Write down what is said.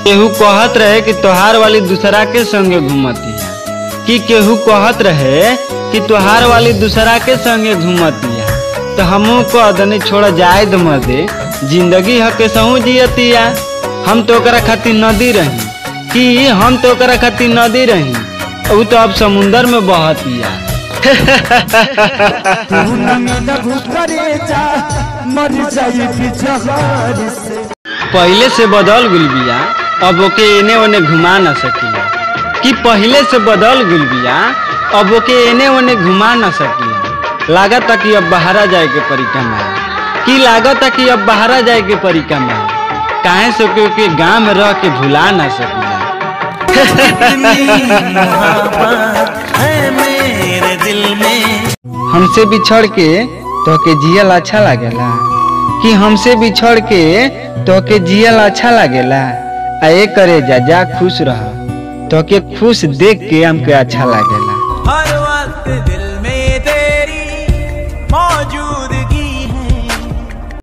केहू कहत रहे कि तोहार वाली दूसरा के संगे घूमतिया, कि केहू कहत रहे कि तोहार वाली दूसरा के संगे घूमतिया। तो हमू कह दनी छोड़ जाए दे, जिंदगी ह के सहू जियतिया। हम तो ओकरा खातिर नदी रही, कि हम तो ओकरा खातिर नदी रही, वो तो अब समुंदर में बहतिया। पहले से बदल गुल बिया, अब ओके एने ओने घुमा न सकिया। कि पहले से बदल गुल बिया, अब ओके एने ओने घुमा न सकिया। लागत कि अब बाहरा जाए के परिक्रमा, कि लागत कि अब बाहरा जाए के परिक्रमा। काहे से ओके गाँव में रह के भुला न सकिया। हमसे बिछड़ के तो के जियल अच्छा लागेला, कि हमसे बिछड़ के तो के जियल अच्छा लागेला। आए करे जा खुश रह, तो के खुश देख के हमके अच्छा लागेला।